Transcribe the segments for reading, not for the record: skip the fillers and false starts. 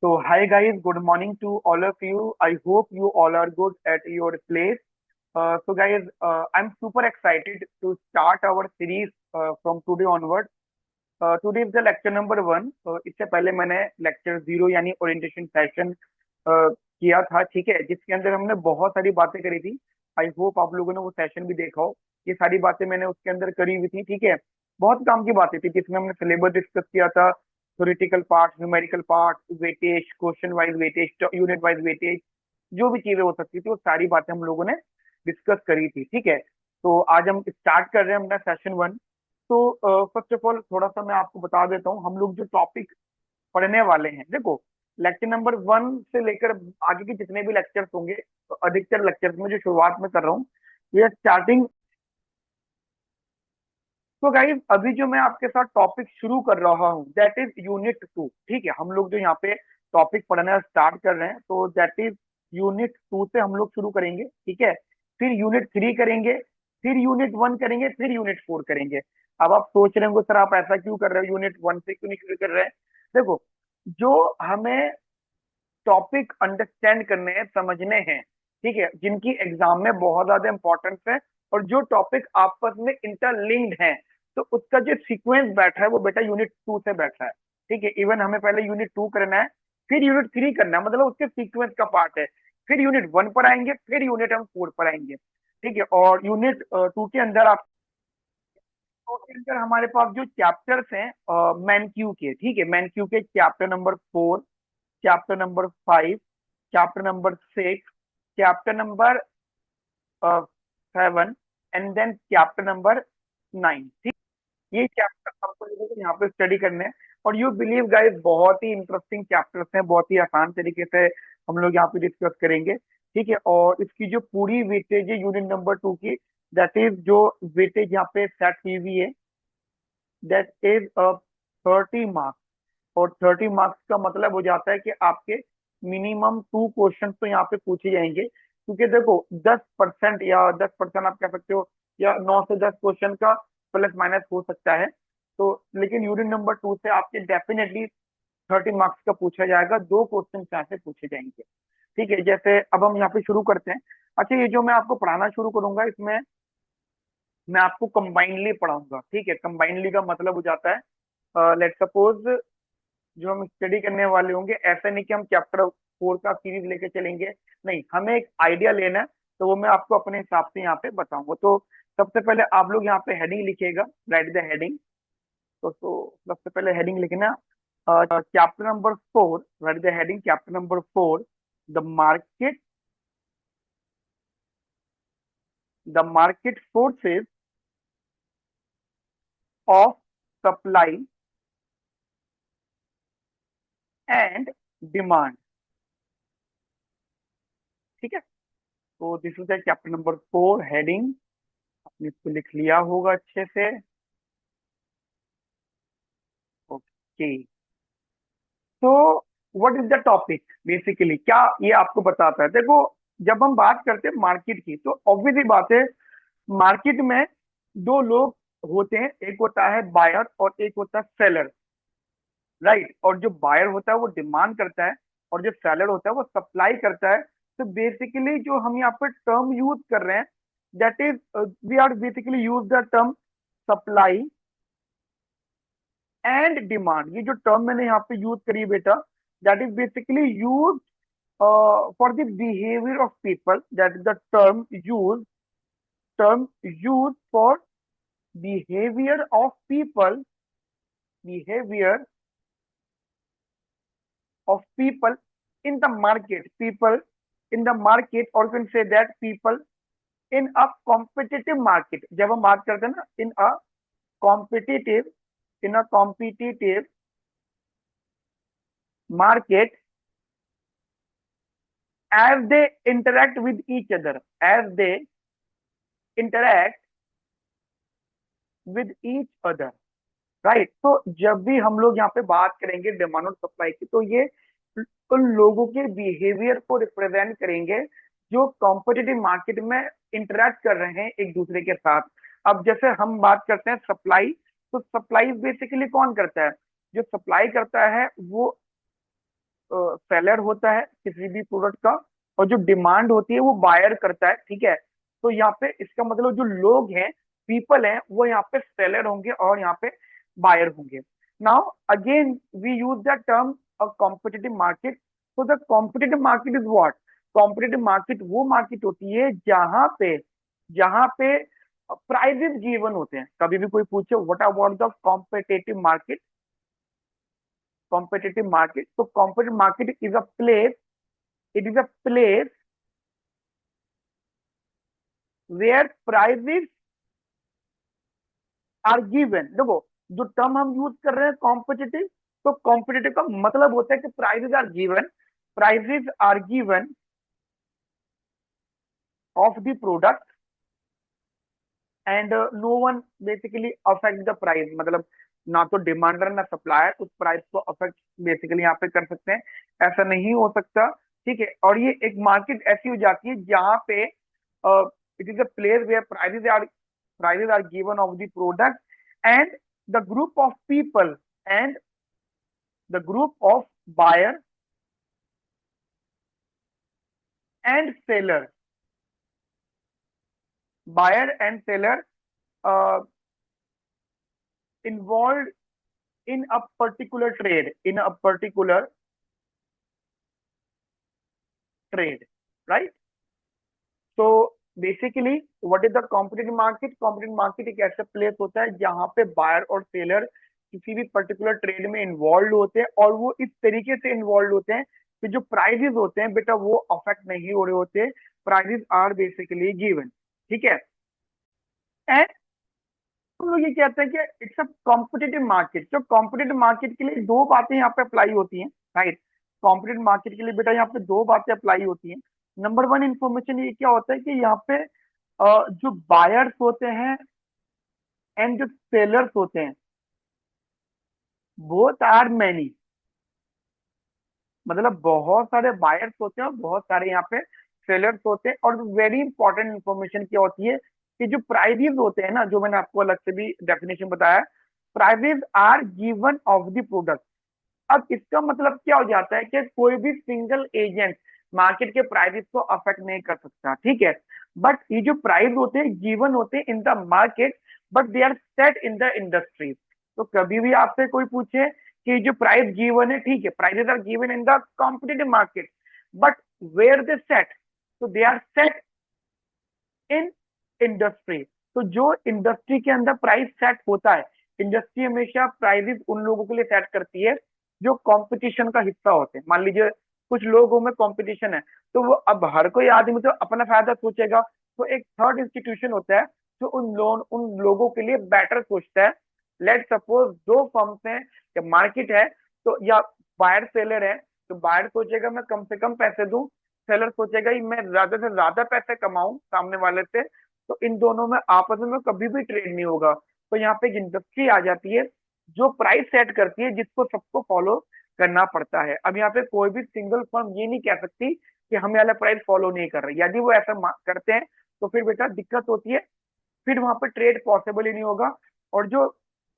So, hi guys, good morning to all of you. I hope you all are good at your place. So guys, I'm super excited to start our series from today onward. Today is the lecture number 1. इससे पहले मैंने lecture 0 यानी orientation session किया था, ठीक है, जिसके अंदर हमने बहुत सारी बातें करी थी। आई होप आप लोगों ने वो सेशन भी देखा हो। ये सारी बातें मैंने उसके अंदर करी हुई थी, ठीक है। बहुत काम की बातें थी जिसमें हमने सिलेबस डिस्कस किया था, theoretical part, numerical part, weightage, question wise weightage, unit wise weightage, जो भी चीजें हो सकती थी वो सारी बातें हम लोगों ने डिस्कस करी थी, ठीक है। तो आज हम स्टार्ट कर रहे हैं अपना सेशन 1। तो फर्स्ट ऑफ ऑल थोड़ा सा मैं आपको बता देता हूँ हम लोग जो टॉपिक पढ़ने वाले हैं। देखो, लेक्चर नंबर 1 से लेकर आगे के जितने भी लेक्चर्स होंगे, तो अधिकतर लेक्चर्स में जो शुरुआत में कर रहा हूँ, ये स्टार्टिंग। तो गाइस, अभी जो मैं आपके साथ टॉपिक शुरू कर रहा हूँ दैट इज यूनिट 2, ठीक है। हम लोग जो यहाँ पे टॉपिक पढ़ना स्टार्ट कर रहे हैं, तो दैट इज यूनिट 2 से हम लोग शुरू करेंगे, ठीक है। फिर यूनिट 3 करेंगे, फिर यूनिट 1 करेंगे, फिर यूनिट 4 करेंगे। अब आप सोच रहे होंगे सर आप ऐसा क्यों कर रहे हो, यूनिट 1 से क्यों नहीं शुरू कर रहे हैं। देखो, जो हमें टॉपिक अंडरस्टैंड करने हैं, समझने हैं, ठीक है, जिनकी एग्जाम में बहुत ज्यादा इंपॉर्टेंस है, और जो टॉपिक आपस में इंटरलिंक्ड हैं, तो उसका जो सीक्वेंस बैठा है वो बेटा यूनिट 2 से बैठा है, ठीक है। इवन हमें पहले यूनिट 2 करना है, फिर यूनिट 3 करना है, मतलब उसके सीक्वेंस का पार्ट है। फिर यूनिट 1 पर आएंगे, फिर यूनिट हम 4 पर आएंगे, ठीक है। और यूनिट 2 के अंदर आप, तो उसके अंदर हमारे पास जो चैप्टर्स हैं मैन क्यू के, ठीक है, मैन क्यू के chapter number 4, chapter number 5, chapter number 6, chapter number 7, and then chapter number 9, ठीक। ये चैप्टर आपको लोगों को यहाँ पे स्टडी करने हैं। और यू बिलीव गाइस, बहुत ही इंटरेस्टिंग चैप्टर्स हैं, बहुत ही आसान तरीके से हम लोग यहाँ पे डिस्कस करेंगे, ठीक है। और इसकी जो पूरी वेटेज है यूनिट नंबर 2 की, दैट इज जो वेटेज यहाँ पे सेट हुई हुई है, दैट इज 30 मार्क्स। और 30 मार्क्स का मतलब हो जाता है कि आपके मिनिमम 2 क्वेश्चन तो यहाँ पे पूछे जाएंगे, क्योंकि देखो 10% या 10% आप कह सकते हो, या 9 से 10 क्वेश्चन का प्लस माइनस हो सकता है। तो लेकिन यूनिट नंबर 2 से आपके डेफिनेटली 30 मार्क्स का पूछा जाएगा, 2 क्वेश्चन यहाँ से पूछे जाएंगे, ठीक है। जैसे अब हम यहाँ पे शुरू करते हैं। अच्छा, ये जो मैं आपको पढ़ाना शुरू करूंगा, इसमें मैं आपको कंबाइनली पढ़ाऊंगा, ठीक है। कंबाइनली का मतलब हो जाता है, लेट सपोज जो हम स्टडी करने वाले होंगे, ऐसा नहीं कि हम चैप्टर 4 का सीरीज लेके चलेंगे, नहीं, हमें एक आइडिया लेना है। तो वो मैं आपको अपने हिसाब से यहाँ पे बताऊंगा। तो सबसे पहले आप लोग यहाँ पे हेडिंग लिखिएगा, राइट द हेडिंग। तो सबसे पहले हेडिंग लिखना, chapter number 4, right the heading, chapter number 4, the market, the market forces of supply and demand, ठीक है। तो this is the chapter number 4 heading, आपने इसको लिख लिया होगा अच्छे से। ओके, तो what is the topic, basically क्या ये आपको बताता है। देखो, जब हम बात करते हैं मार्केट की, तो ऑब्वियसली बात है, मार्केट में दो लोग होते हैं, एक होता है बायर और एक होता है सेलर, राइट। और जो बायर होता है वो डिमांड करता है, और जो सेलर होता है वो सप्लाई करता है। तो बेसिकली जो हम यहाँ पर टर्म यूज कर रहे हैं, that is, we are basically use the term supply and demand. ये जो टर्म मैंने यहाँ पे यूज करी बेटा, that is basically use for the behaviour of people, that is the term use for behaviour of people, behaviour of people in the market, people in the market, or you can say that people in a competitive market। जब हम बात करते हैं ना, competitive in a competitive market, as they interact with each other, as they interact with each other, right. तो जब भी हम लोग यहाँ पे बात करेंगे डिमांड और सप्लाई की, तो ये उन लोगों के बिहेवियर को रिप्रेजेंट करेंगे जो कॉम्पिटिटिव मार्केट में इंटरेक्ट कर रहे हैं एक दूसरे के साथ। अब जैसे हम बात करते हैं सप्लाई, तो सप्लाई बेसिकली कौन करता है, जो सप्लाई करता है वो सेलर होता है किसी भी प्रोडक्ट का, और जो डिमांड होती है वो बायर करता है, ठीक है। तो यहाँ पे इसका मतलब जो लोग हैं, पीपल हैं, वो यहाँ पे सेलर होंगे और यहाँ पे बायर होंगे। Now again we use the term a competitive market. तो the competitive market is what? Competitive market वो मार्केट होती है जहां पे प्राइजेस गिवन होते हैं। कभी भी कोई पूछे what about the competitive market, competitive market. So competitive market is a place, it is a place where prices are given. देखो, जो टर्म हम यूज कर रहे हैं कॉम्पिटिटिव, तो कॉम्पिटिटिव का मतलब होता है कि prices are given of the product and no one basically affect the price. मतलब ना तो डिमांडर ना सप्लायर उस प्राइस को अफेक्ट बेसिकली यहाँ पे कर सकते हैं, ऐसा नहीं हो सकता, ठीक है। और ये एक मार्केट ऐसी हो जाती है जहां पे it is a place where prices are given of the product and the group of people and the group of buyer and seller, buyer and seller uh, involved in a particular trade, in a particular trade, right? तो basically what is the competitive market? Competitive market एक ऐसा place होता है जहां पे buyer और seller किसी भी पर्टिकुलर ट्रेड में इन्वॉल्व होते हैं, और वो इस तरीके से इन्वॉल्व होते हैं कि जो प्राइजेस होते हैं बेटा वो अफेक्ट नहीं हो रहे होते, प्राइजेस आर बेसिकली गिवन, ठीक है। एंड हम लोग ये कहते हैं कि इट्स अ कॉम्पिटिटिव मार्केट। जो कॉम्पिटिटिव मार्केट के लिए दो बातें यहाँ पे अप्लाई होती हैं, राइट। कॉम्पिटिटिव मार्केट के लिए बेटा यहाँ पे दो बातें अप्लाई होती हैं। नंबर वन इंफॉर्मेशन ये क्या होता है कि यहाँ पे जो बायर्स होते हैं एंड जो सेलर्स होते हैं, बोथ आर मैनी। मतलब बहुत सारे बायर्स होते हैं और बहुत सारे यहाँ पे सेलर्स होते हैं। और वेरी इंपॉर्टेंट इंफॉर्मेशन क्या होती है कि जो प्राइजेस होते हैं ना, जो मैंने आपको अलग से भी डेफिनेशन बताया, prices are given of the product. अब इसका मतलब क्या हो जाता है कि कोई भी सिंगल एजेंट मार्केट के प्राइसेस को अफेक्ट नहीं कर सकता, ठीक है। बट ये जो प्राइस होते हैं गिवन होते हैं in the market, but they are set in the industry. तो कभी भी आपसे कोई पूछे कि जो प्राइस गिवन है, ठीक है, prices are given in the competitive market, but where they set, तो they are set in industry. तो जो इंडस्ट्री के अंदर प्राइस सेट होता है, इंडस्ट्री हमेशा प्राइसेस उन लोगों के लिए सेट करती है जो कंपटीशन का हिस्सा होते हैं। मान लीजिए कुछ लोगों में कंपटीशन है, तो वो अब हर कोई आदमी तो अपना फायदा सोचेगा, तो एक थर्ड इंस्टीट्यूशन होता है जो उन लोगों के लिए बेटर सोचता है। लेट सपोज दो फर्म्स हैं या मार्केट है, तो या बायर सेलर है, तो बायर सोचेगा मैं कम से कम पैसे दूं, सेलर सोचेगा कि मैं ज्यादा से ज्यादा पैसे कमाऊं सामने वाले से। तो इन दोनों में आपस में कभी भी ट्रेड नहीं होगा। तो यहाँ पे एक इंडस्ट्री आ जाती है जो प्राइस सेट करती है, जिसको सबको फॉलो करना पड़ता है। अब यहाँ पे कोई भी सिंगल फर्म ये नहीं कह सकती कि हम वाला प्राइस फॉलो नहीं कर रहे। यदि वो ऐसा करते हैं तो फिर बेटा दिक्कत होती है, फिर वहां पर ट्रेड पॉसिबल ही नहीं होगा। और जो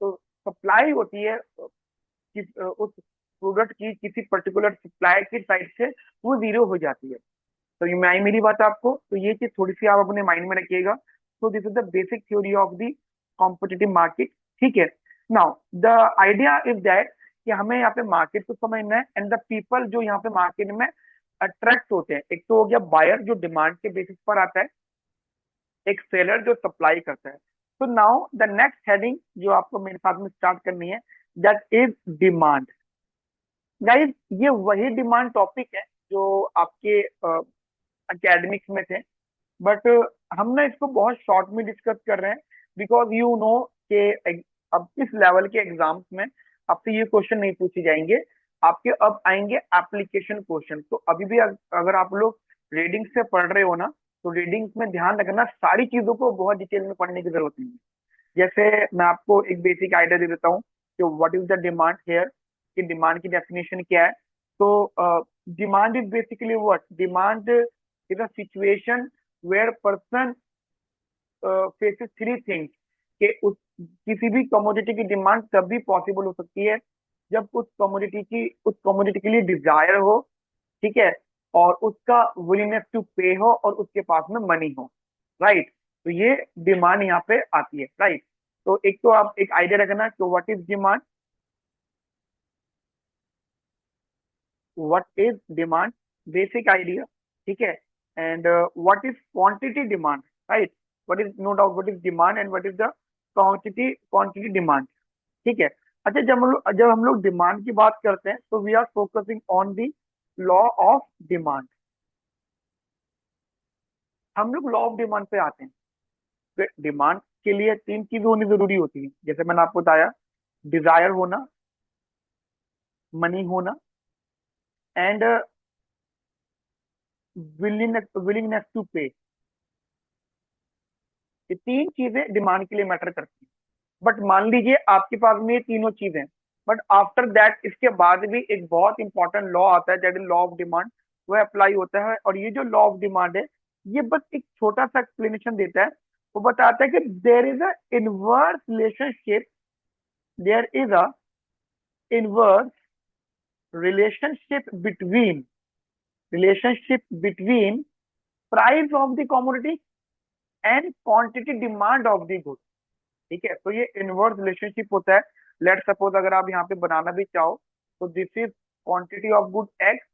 सप्लाई होती है उस प्रोडक्ट की किसी पर्टिकुलर सप्लायर की साइड से, वो जीरो हो जाती है। तो ये मैं आई मेरी बात आपको, तो ये चीज थोड़ी सी आप अपने माइंड में रखिएगा। So this is the basic theory of the competitive market, ठीक है। Now the idea is that कि हमें यहाँ पे मार्केट को समझना है एंड द पीपल जो यहाँ पे मार्केट में अट्रैक्ट होते हैं। एक तो हो गया बायर जो डिमांड के बेसिस पर आता है, एक सेलर जो सप्लाई करता है। तो नाउ द नेक्स्ट हेडिंग जो आपको मेरे साथ में स्टार्ट करनी है, दैट इज डिमांड। गाइस ये वही डिमांड टॉपिक है जो आपके एकेडमिक्स में थे, बट हम ना इसको बहुत शॉर्ट में डिस्कस कर रहे हैं, बिकॉज यू नो कि अब इस लेवल के एग्जाम्स में आपसे ये क्वेश्चन नहीं पूछे जाएंगे, आपके अब आएंगे एप्लीकेशन क्वेश्चन। तो अभी भी अगर आप लोग रीडिंग से पढ़ रहे हो ना, तो रीडिंग में ध्यान रखना, सारी चीजों को बहुत डिटेल में पढ़ने की जरूरत नहीं है। जैसे मैं आपको एक बेसिक आइडिया दे देता हूँ कि what is the demand here, कि डिमांड की डेफिनेशन क्या है। तो demand is basically what? Demand is a situation where person faces three things, कि उस किसी भी कमोडिटी की डिमांड तभी पॉसिबल हो सकती है जब उस कमोडिटी के लिए डिजायर हो, ठीक है, और उसका विलिंगनेस टू पे हो और उसके पास में मनी हो, राइट। तो ये डिमांड यहाँ पे आती है, राइट। तो एक तो आप एक आइडिया रखना कि what is demand, what is demand, basic idea, ठीक है। And what is quantity demand, right. What is, no doubt, what is demand and what is the quantity quantity demand, ठीक है। अच्छा, जब हम लोग डिमांड की बात करते हैं तो we are focusing on the law of demand. हम लोग लॉ ऑफ डिमांड पे आते हैं। तो डिमांड के लिए तीन चीजें होनी जरूरी होती है, जैसे मैंने आपको बताया, डिजायर होना, मनी होना, एंड विलिंगनेस टू पे। ये तीन चीजें डिमांड के लिए मैटर करती हैं। बट मान लीजिए आपके पास में ये तीनों चीजें, बट आफ्टर दैट इसके बाद भी एक बहुत इंपॉर्टेंट लॉ आता है, that is law of demand. वो अप्लाई होता है, और ये जो लॉ ऑफ डिमांड है, ये बस एक छोटा सा एक्सप्लेनेशन देता है। वो बताता है कि there is a inverse relationship, there is a inverse relationship between relationship between price of the commodity and quantity demand of the good, ठीक है। तो ये इनवर्स रिलेशनशिप होता है। लेट सपोज अगर आप यहाँ पे बनाना भी चाहो, तो this is quantity of good x,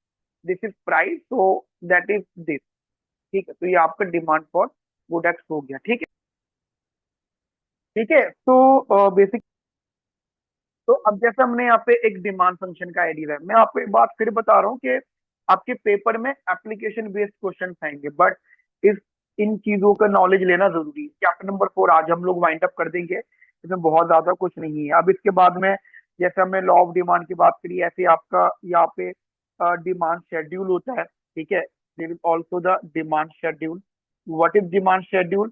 this is price, तो दैट इज दिस, ठीक है। तो ये आपका डिमांड फॉर गुड एक्स हो गया, ठीक है। ठीक है, तो बेसिक, तो अब जैसे हमने यहाँ पे एक डिमांड फंक्शन का आइडिया है, मैं आपको एक बात फिर बता रहा हूँ कि आपके पेपर में एप्लीकेशन बेस्ड क्वेश्चन आएंगे, बट इस इन चीजों का नॉलेज लेना जरूरी है। चैप्टर नंबर 4 आज हम लोग वाइंड अप कर देंगे, इसमें बहुत ज्यादा कुछ नहीं है। अब इसके बाद में, जैसे हमने लॉ ऑफ डिमांड की बात करी, ऐसे आपका यहाँ पे डिमांड शेड्यूल होता है, ठीक है। There is also the demand schedule. What is demand schedule?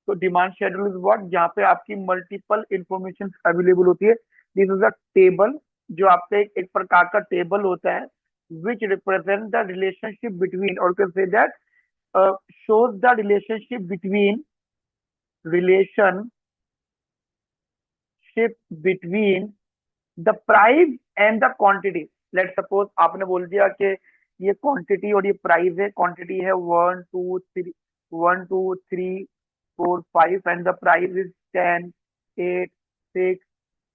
तो डिमांड शेड्यूल इज व्हाट, जहाँ पे आपकी मल्टीपल इंफॉर्मेशन अवेलेबल होती है। दिस इज अ टेबल, जो आपका एक प्रकार का टेबल होता है, which represent the relationship between, और can say that shows the relationship between the price and the quantity। Let suppose आपने बोल दिया कि ये क्वांटिटी और ये प्राइस है, क्वांटिटी है 1 2 3 एंड द प्राइस इज 10 8 6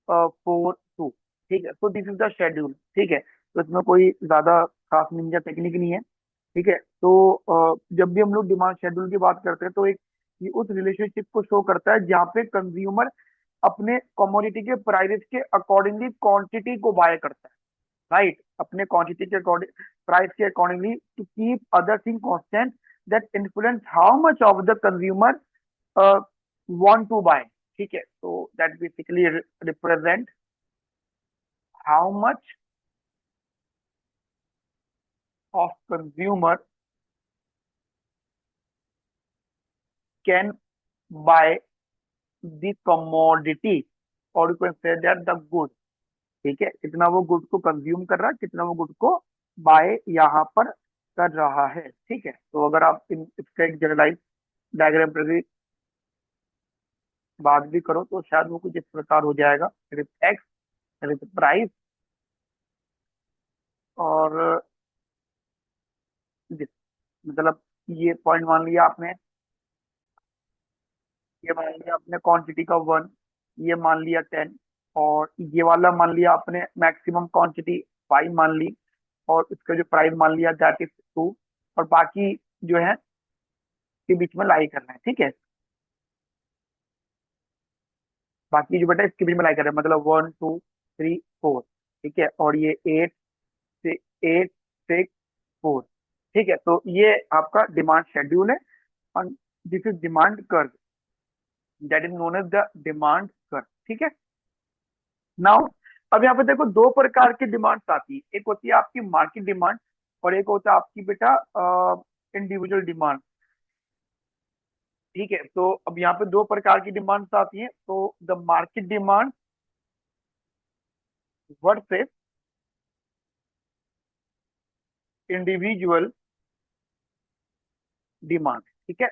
4 2, ठीक है। तो दिस इज द शेड्यूल, ठीक है। तो इसमें कोई ज्यादा खास निंजा टेक्निक नहीं है, ठीक है। तो जब भी हम लोग डिमांड शेड्यूल की बात करते हैं, तो एक ये उस रिलेशनशिप को शो करता है जहाँ पे कंज्यूमर अपने कमोडिटी के प्राइस के अकॉर्डिंगली क्वांटिटी को बाय करता है, राइट। अपने क्वांटिटी के अकॉर्डिंग, प्राइस के accordingly, to keep other thing constant, that influence how much of the consumer want to buy, ठीक है। तो that basically represent how much of consumer can buy the commodity, और you can say that the good, ठीक है। कितना वो good को consume कर रहा है, कितना वो गुड को बाय यहाँ पर कर रहा है, ठीक है। तो अगर आप इसका एक जनरलाइज डायग्राम पर भी बात भी करो, तो शायद वो कुछ इस प्रकार हो जाएगा, विद एक्स, विद प्राइस, और this, मतलब ये पॉइंट मान लिया आपने, ये मान लिया आपने क्वांटिटी का 1, ये मान लिया 10, और ये वाला मान लिया आपने मैक्सिमम क्वांटिटी 5 मान ली, और इसका जो प्राइस मान लिया दैट इज 2, और बाकी जो है के बीच में लाई करना है, ठीक है। बाकी जो बेटा इसके बीच में लाई कर रहे हैं, मतलब 1 2 3 4, ठीक है। और ये 8 6 4, ठीक है। तो ये आपका डिमांड शेड्यूल है, और this is demand curve, that is known as the demand curve, ठीक है। नाउ अब यहाँ पे देखो, दो प्रकार की डिमांड्स आती है, एक होती है आपकी मार्केट डिमांड, और एक होता है आपकी बेटा इंडिविजुअल डिमांड, ठीक है। तो अब यहाँ पे दो प्रकार की डिमांड्स आती हैं। तो the market demand versus individual demand, ठीक है।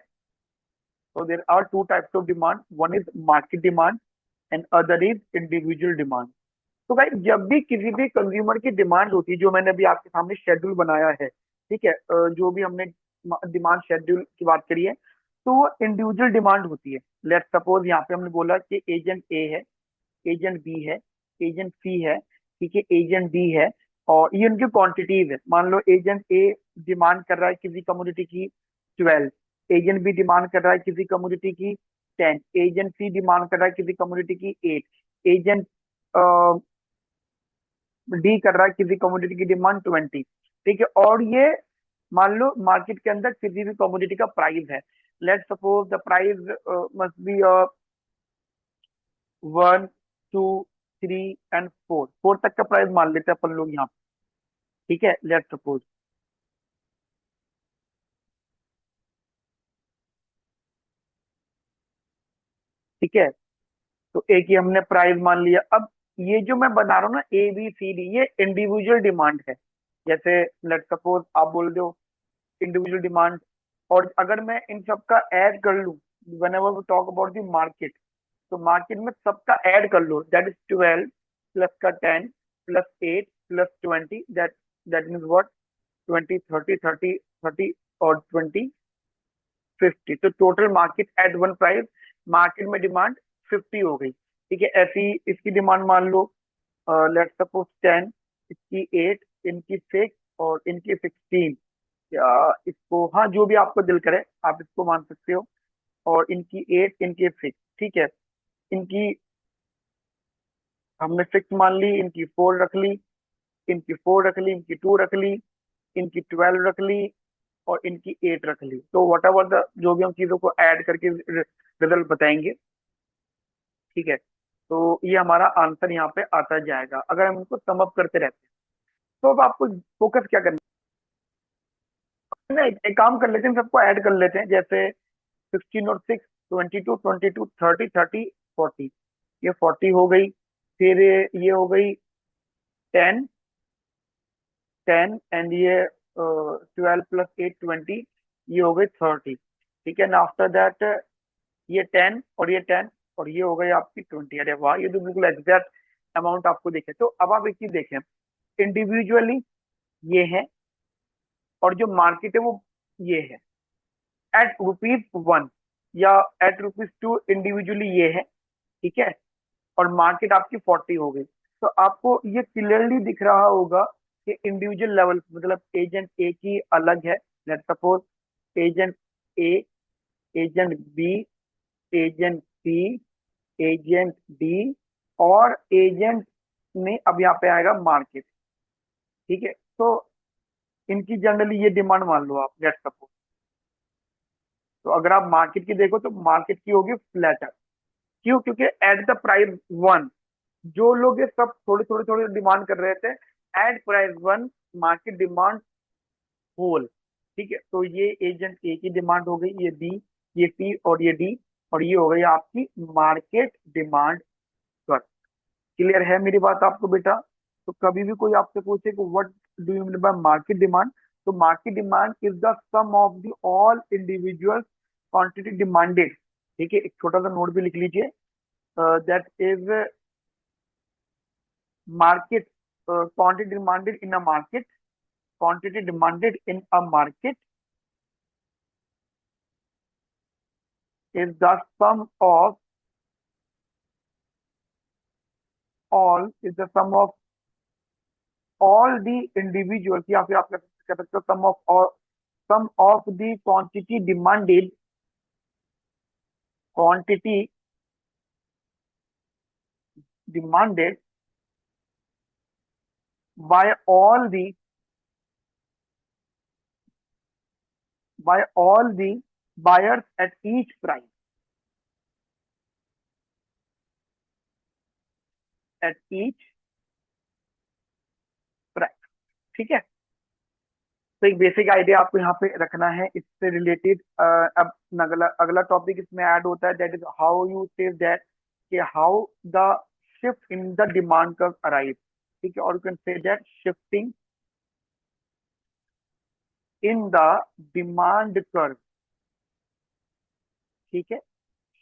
So there are two types of demand. One is market demand and other is individual demand. तो भाई जब भी किसी भी कंज्यूमर की डिमांड होती है, जो मैंने अभी आपके सामने शेड्यूल बनाया है, ठीक है, जो भी हमने डिमांड शेड्यूल की बात करी है, तो वो इंडिविजुअल डिमांड होती है। लेट सपोज यहाँ पे हमने बोला कि एजेंट ए है, एजेंट बी है, एजेंट सी है, ठीक है, एजेंट डी है, और ये उनकी क्वांटिटीज है। मान लो एजेंट ए डिमांड कर रहा है किसी कमोडिटी की 12, एजेंट बी डिमांड कर रहा है किसी कमोडिटी की 10, एजेंट सी डिमांड कर रहा है किसी कमोडिटी की 8, एजेंट डी कर रहा है किसी कमोडिटी की डिमांड 20, ठीक है। और ये मान लो मार्केट के अंदर किसी भी कमोडिटी का प्राइस है, let suppose the price must be 1 2 3 and 4, 4 तक का प्राइस मान लेते हैं अपन लोग यहाँ पे, ठीक है, लेट सपोज। ठीक है, तो एक ही हमने प्राइस मान लिया। अब ये जो मैं बना रहा हूँ ना ABCD, ये इंडिविजुअल डिमांड है। जैसे लेट सपोज आप बोल दो इंडिविजुअल डिमांड, और अगर मैं इन सबका ऐड कर लूं, whenever we talk about the market, तो मार्केट में सबका ऐड कर लो, दैट इज 12 प्लस का 10 plus 8 plus 20, that means what, 20 30 30 30 और 20 50। तो total market at one price, market में डिमांड 50 हो गई, ठीक है। ऐसी इसकी डिमांड मान लो, लेट सपोज 10, इसकी 8, इनकी 6 और इनकी 16, या इसको, हाँ जो भी आपको दिल करे आप इसको मान सकते हो। और इनकी 8, इनकी 6, ठीक है। इनकी हमने 6 मान ली, इनकी 4 रख ली, इनकी 4 रख ली, इनकी 2 रख ली, इनकी 12 रख ली, और इनकी 8 रख ली। तो वट एवर द जो भी हम चीजों को ऐड करके रिजल्ट बताएंगे, ठीक है। तो ये हमारा आंसर यहाँ पे आता जाएगा अगर हम इनको सम अप करते रहते हैं। तो अब आपको फोकस क्या करना है ना, एक काम कर लेते हैं, सबको ऐड कर लेते हैं। जैसे 16 और 6, 22 22 30 30 40, ये 40 हो गई। फिर ये हो गई 10 10, एंड ये 12 प्लस 8 20, ये हो गई 30, ठीक है ना। आफ्टर दैट ये 10 और ये 10 और ये हो गई आपकी 20। अरे वाह, ये तो बिल्कुल एग्जैक्ट अमाउंट आपको दिखे। तो अब आप एक चीज देखें, इंडिविजुअली ये है, और जो मार्केट है वो ये है, एट रुपीज 1 या एट रुपीज 2 इंडिविजुअली ये है, ठीक है। और मार्केट आपकी 40 हो गई। तो आपको ये क्लियरली दिख रहा होगा कि इंडिविजुअल लेवल, मतलब एजेंट ए की अलग है, let suppose agent A, agent B, agent C, agent D, और एजेंट में अब यहाँ पे आएगा मार्केट, ठीक है। तो इनकी जनरली ये डिमांड मान लो आप, लेट सपोज। तो अगर आप मार्केट की देखो तो मार्केट की होगी फ्लैटर। क्यों? क्योंकि एट द प्राइस 1, जो लोग ये सब थोड़ी थोड़ी थोड़ी डिमांड कर रहे थे, at price 1 market demand whole, ठीक है। तो ये एजेंट ए की डिमांड हो गई, ये बी, ये सी और ये डी, और ये हो गई आपकी मार्केट डिमांड कर। क्लियर है मेरी बात आपको बेटा? तो कभी भी कोई आपसे पूछे कि what do you mean by market demand, तो market demand is the sum of the all individual quantity demanded, ठीक है। एक छोटा सा नोट भी लिख लीजिए, that is market, quantity demanded in a market, quantity demanded in a market is the sum of is the all the individuals, या फिर आप कह सकते हो sum of the quantity demanded by all the buyers at each price, ठीक है। तो एक बेसिक आइडिया आपको यहाँ पे रखना है इससे रिलेटेड। अब अगला अगला टॉपिक इसमें ऐड होता है, that is how you say that, कि how the shift in the demand curve arrive, ठीक है। और you can say that shifting in the demand curve, ठीक है,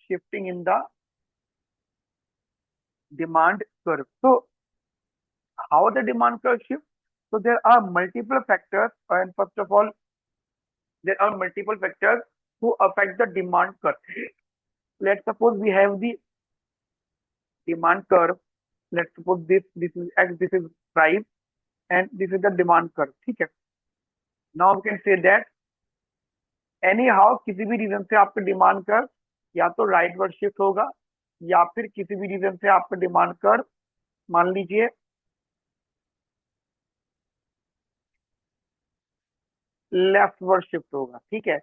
shifting in the demand curve. तो how the demand curve shifts? So there are multiple factors, and first of all, there are multiple factors who affect the demand curve. Let's suppose we have the demand curve. Let's suppose this is x, this is price, and this is the demand curve. ठीक है. Now we can say that anyhow किसी भी reason से आपका demand curve या तो right word shift होगा, या फिर किसी भी रीजन से आपका डिमांड कर्व मान लीजिए लेफ्ट वर्ड शिफ्ट होगा. ठीक है,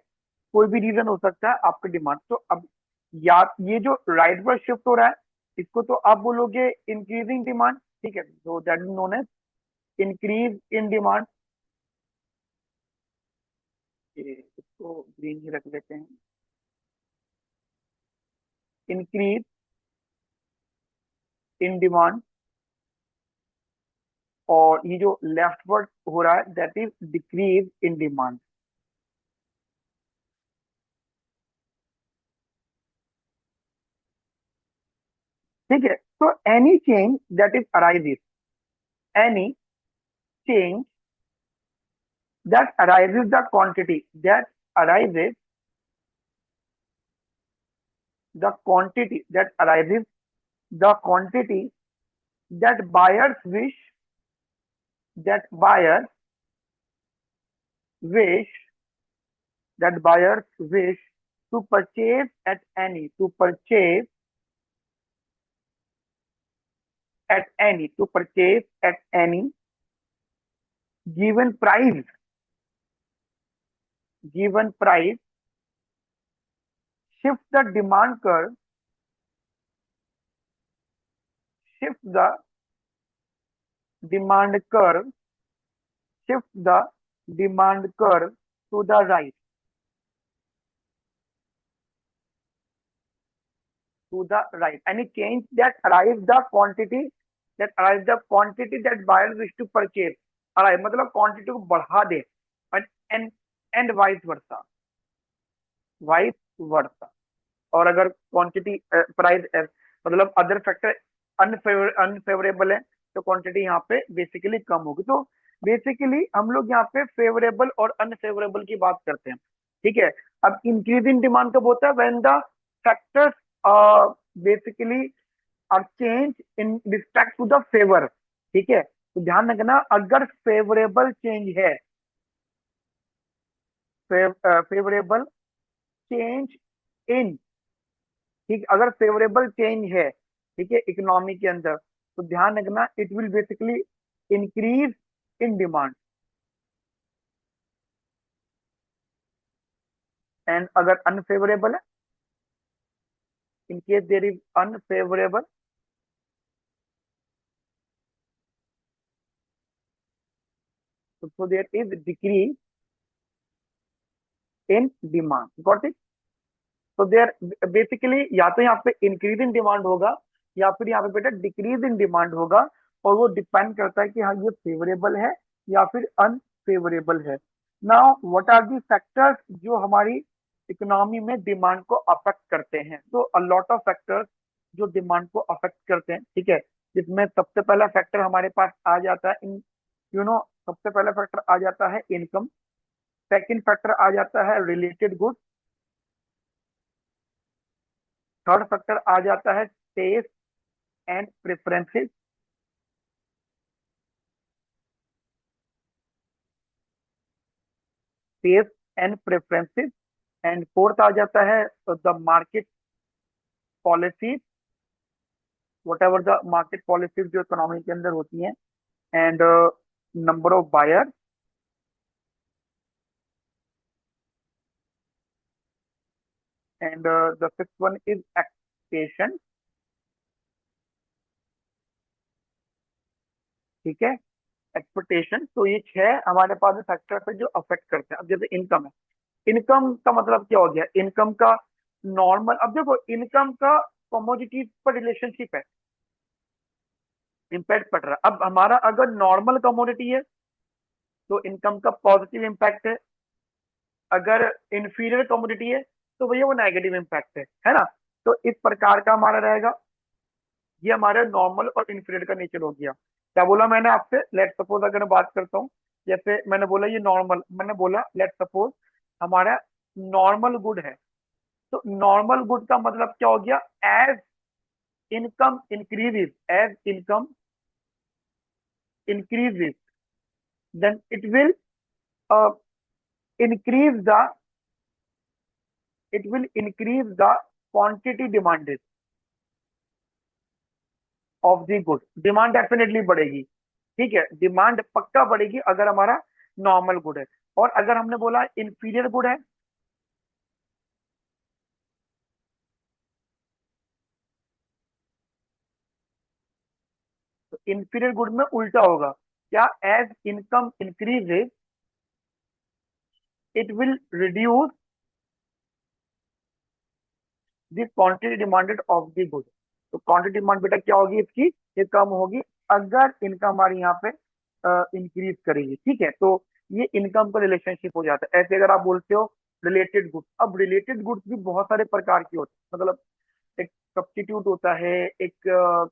कोई भी रीजन हो सकता है आपका डिमांड. तो अब या ये जो राइट वर्ड शिफ्ट हो रहा है, इसको तो आप बोलोगे इंक्रीजिंग डिमांड. ठीक है, तो that is known as increase in demand. इसको ग्रीन ही रख लेते हैं. Increase in demand. और ये जो लेफ्ट वर्ड हो रहा है that is decrease in demand. ठीक है, तो any change that is arises, any change that arises the quantity that arises the quantity that arises the quantity that buyers buyers wish that buyers wish to purchase at any to purchase at any to purchase at any given price shift the demand curve shift the demand curve shift the demand curve to the right any change that arrives the quantity that buyers wish to purchase. arrive मतलब quantity को बढ़ा दे, and vice versa. और अगर quantity price मतलब other factor unfavourable है, तो quantity यहाँ पे बेसिकली कम होगी. तो बेसिकली हम लोग यहाँ पे फेवरेबल और अनफेवरेबल की बात करते हैं. ठीक है, अब इंक्रीज इन डिमांड कब होता है? When the factors basically are change in respect to the favour. ठीक है, तो ध्यान रखना, अगर फेवरेबल चेंज है, फेवरेबल चेंज इन, ठीक, अगर फेवरेबल चेंज है, ठीक है, इकोनॉमी के अंदर, तो ध्यान रखना it will basically increase in demand. And अगर अनफेवरेबल है, in case there is unfavourable, so there is decrease in demand. Got it? तो देयर बेसिकली या तो यहाँ पे इंक्रीज इन डिमांड होगा, या फिर यहाँ पे बेटा डिक्रीज इन डिमांड होगा. और वो डिपेंड करता है कि हाँ ये फेवरेबल है या फिर अनफेवरेबल है. Now what are the factors जो हमारी इकोनॉमी में डिमांड को अफेक्ट करते हैं? तो अ लॉट ऑफ फैक्टर्स जो डिमांड को अफेक्ट करते हैं. ठीक है, जिसमें सबसे पहला फैक्टर हमारे पास आ जाता है इन सबसे पहला फैक्टर आ जाता है इनकम. सेकंड फैक्टर आ जाता है रिलेटेड गुड्स. थर्ड फैक्टर आ जाता है taste and preferences. Taste and preferences. And fourth आ जाता है the market policies, whatever the market policies जो इकोनॉमी के अंदर होती हैं. And number of buyer. And the fifth one is expectation. ठीक है, एक्सपेक्टेशन. तो ये 6 हमारे पास फैक्टर है जो अफेक्ट करते हैं. अब जैसे इनकम है, इनकम का मतलब क्या हो गया? इनकम का नॉर्मल, अब देखो इनकम का कमोडिटीज पर रिलेशनशिप है, इम्पैक्ट पड़ रहा है. अब हमारा अगर नॉर्मल कमोडिटी है तो इनकम का पॉजिटिव इम्पैक्ट है, अगर इंफीरियर कमोडिटी है तो भैया वो नेगेटिव इम्पैक्ट है ना. तो इस प्रकार का हमारा रहेगा. ये हमारा नॉर्मल और इंफीरियर का नेचर हो गया. क्या बोला मैंने आपसे? लेट सपोज अगर मैं बात करता हूँ, जैसे मैंने बोला ये नॉर्मल, मैंने बोला लेट सपोज हमारा नॉर्मल गुड है। तो नॉर्मल गुड का मतलब क्या हो गया? As income increases, as income increases, then it will uh, increase the it will increase the quantity demanded of the good. Demand definitely बढ़ेगी, ठीक है, डिमांड पक्का बढ़ेगी अगर हमारा नॉर्मल गुड है। और अगर हमने बोला इंफीरियर गुड है, तो इंफीरियर गुड में उल्टा होगा क्या? As income increases it will reduce the quantity demanded of the good. तो क्वांटिटी डिमांड बेटा क्या होगी इसकी? ये कम होगी अगर इनकम हमारी यहाँ पे इंक्रीज करेगी, ठीक है। तो ये इनकम का रिलेशनशिप हो जाता है। ऐसे अगर आप बोलते हो रिलेटेड गुड्स, अब रिलेटेड गुड्स भी बहुत सारे प्रकार की होती है, मतलब एक सब्स्टिट्यूट होता है, एक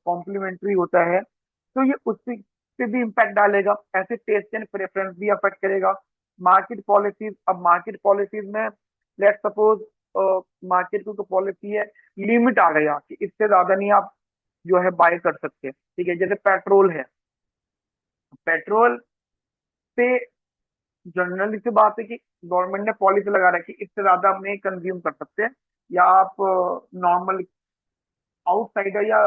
कॉम्प्लीमेंट्री होता है, तो ये उस पे भी इम्पैक्ट डालेगा। ऐसे टेस्ट एंड प्रेफरेंस भी अफेक्ट करेगा। मार्केट पॉलिसीज, अब मार्केट पॉलिसीज में लेट सपोज मार्केट की पॉलिसी है, लिमिट आ गया कि इससे ज्यादा नहीं आप जो है बाय कर सकते, ठीक है। जैसे पेट्रोल है, पेट्रोल पे जनरली से बात है कि गवर्नमेंट ने पॉलिसी लगा रखी है इससे ज्यादा आप नहीं कंज्यूम कर सकते, या आप नॉर्मल आउटसाइडर, या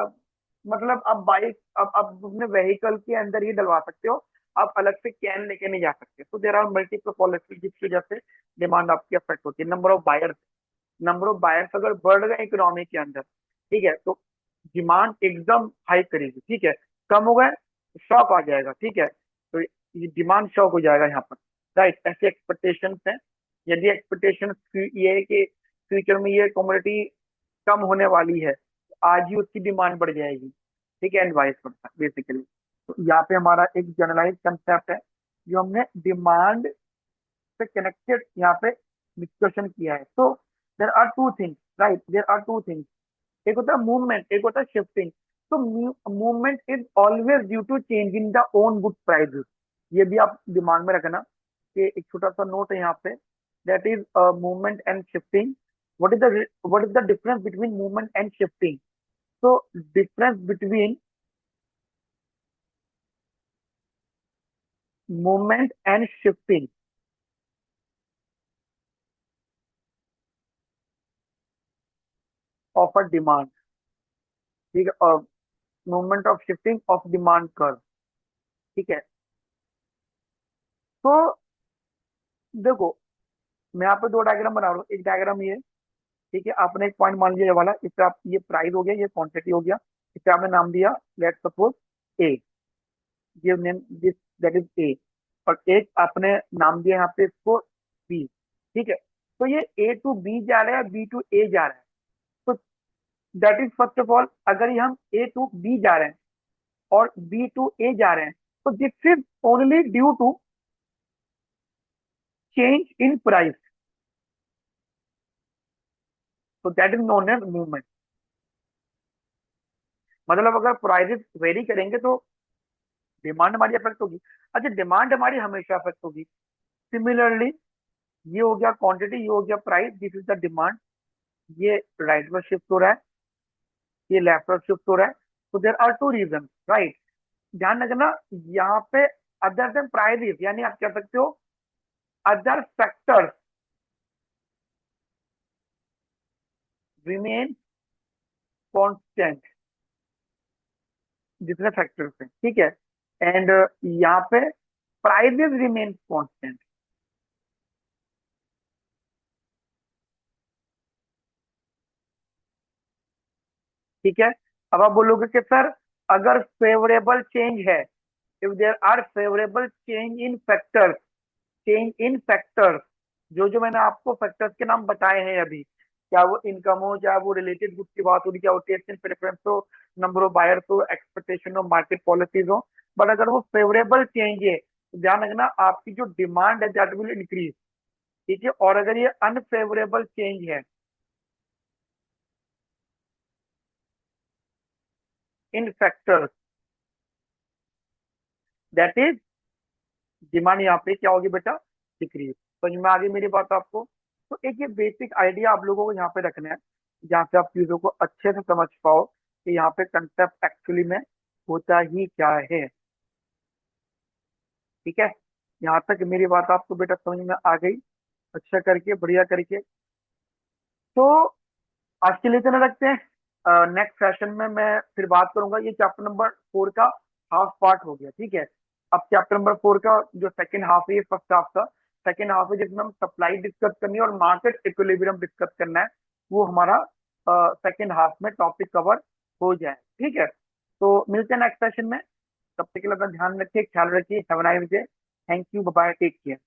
मतलब आप बाइक, अब अपने व्हीकल के अंदर ही डलवा सकते हो, आप अलग से कैन लेके नहीं जा सकते। तो देर आर मल्टीपल पॉलिसी जिसकी वजह से डिमांड आपकी अफेक्ट होती है। नंबर ऑफ बायर्स अगर बढ़ गए इकोनॉमी के अंदर, ठीक है, तो डिमांड एकदम हाई करेगी, ठीक है। कम हो गए शॉक आ जाएगा, ठीक है, तो ये डिमांड शॉक हो जाएगा यहाँ पर, राइट। ऐसे एक्सपेक्टेशन है, यदि एक्सपेक्टेशन ये है कि फ्यूचर में ये कमोडिटी कम होने वाली है, तो आज ही उसकी डिमांड बढ़ जाएगी, ठीक है, एंड वाइस वर्सा बेसिकली। तो यहाँ पे हमारा एक जनरलाइज कंसेप्ट है जो हमने डिमांड से कनेक्टेड यहाँ पे डिस्कशन किया है। तो there are two things, right, there are two things. एक होता है मूवमेंट, एक होता है शिफ्टिंग। तो movement is always due to change in the own good prices. ये भी आप दिमाग में रखना कि एक छोटा सा नोट है यहाँ पे, that is movement and shifting. What is the difference between movement and shifting? तो difference between movement and shifting of a demand, ठीक है, और movement of shifting of demand curve, ठीक है। तो देखो, मैं यहाँ पे दो डायग्राम बना रहा हूँ। एक डायग्राम ये, ठीक है, आपने एक पॉइंट मान लिया ये वाला, इससे आप ये प्राइस हो गया, ये क्वांटिटी हो गया, इससे आपने नाम दिया लेट सपोज ए, ये name this, that is a. और एक आपने नाम दिया यहाँ पे इसको बी, ठीक है। तो ये ए टू बी जा रहा है, बी टू ए जा रहा है। तो that is first of all, अगर ये हम ए टू बी जा रहे हैं और बी टू ए जा रहे हैं, तो this is only due to change in price, तो that is known as movement. मतलब अगर प्राइसेस वेरी करेंगे तो डिमांड हमारी अफेक्ट होगी। अच्छा, डिमांड हमारी हमेशा अफेक्ट होगी। सिमिलरली ये हो गया क्वांटिटी, ये हो गया price, this is the demand. ये राइट में शिफ्ट हो रहा है, ये लेफ्ट में शिफ्ट हो रहा है। तो there are two reason, right. ध्यान रखना यहाँ पे, अदर देन प्राइस, यानी आप कह सकते हो अदर फैक्टर्स रिमेन कॉन्स्टेंट, जितने फैक्टर्स हैं, ठीक है। एंड यहाँ पे प्राइजेस रिमेन कॉन्स्टेंट, ठीक है। अब आप बोलोगे कि सर अगर फेवरेबल चेंज है, if there are favourable change in factors, change in factors, जो जो मैंने आपको फैक्टर्स के नाम बताए हैं अभी, क्या वो इनकम हो, चाहे वो रिलेटेड गुड्स की बात हो रही, क्या वो टेस्ट एंड प्रेफरेंस हो, नंबर ऑफ बायर्स हो, एक्सपेक्टेशन हो, मार्केट पॉलिसीज हो, बट अगर वो फेवरेबल चेंज है तो ध्यान रखना आपकी जो डिमांड है दैट विल इंक्रीज, ठीक है। और अगर ये अनफेवरेबल चेंज है इन फैक्टर्स, दैट इज डिमांड यहाँ पे क्या होगी बेटा, डिक्रीज। समझ में आ गई मेरी बात आपको। तो एक ये बेसिक आइडिया आप लोगों को यहाँ पे रखना है, जहाँ पे आप चीजों को अच्छे से समझ पाओ कि यहाँ पे कंसेप्ट एक्चुअली में होता ही क्या है। ठीक है, यहाँ तक मेरी बात आपको बेटा समझ में आ गई, अच्छा करके बढ़िया करके। तो आज के लिए इतना रखते हैं, नेक्स्ट सेशन में मैं फिर बात करूंगा। ये चैप्टर नंबर 4 का हाफ पार्ट हो गया, ठीक है। अब चैप्टर नंबर 4 का जो सेकंड हाफ है, फर्स्ट हाफ का सेकंड हाफ है, जिसमें हम सप्लाई डिस्कस करनी है और मार्केट इक्विलिब्रियम डिस्कस करना है, वो हमारा सेकंड हाफ में टॉपिक कवर हो जाए, ठीक है। तो मिलते हैं नेक्स्ट सेशन में, तब तक के लिए अपना ध्यान रखिए, ख्याल रखिए, have a nice day, thank you, bye, take care.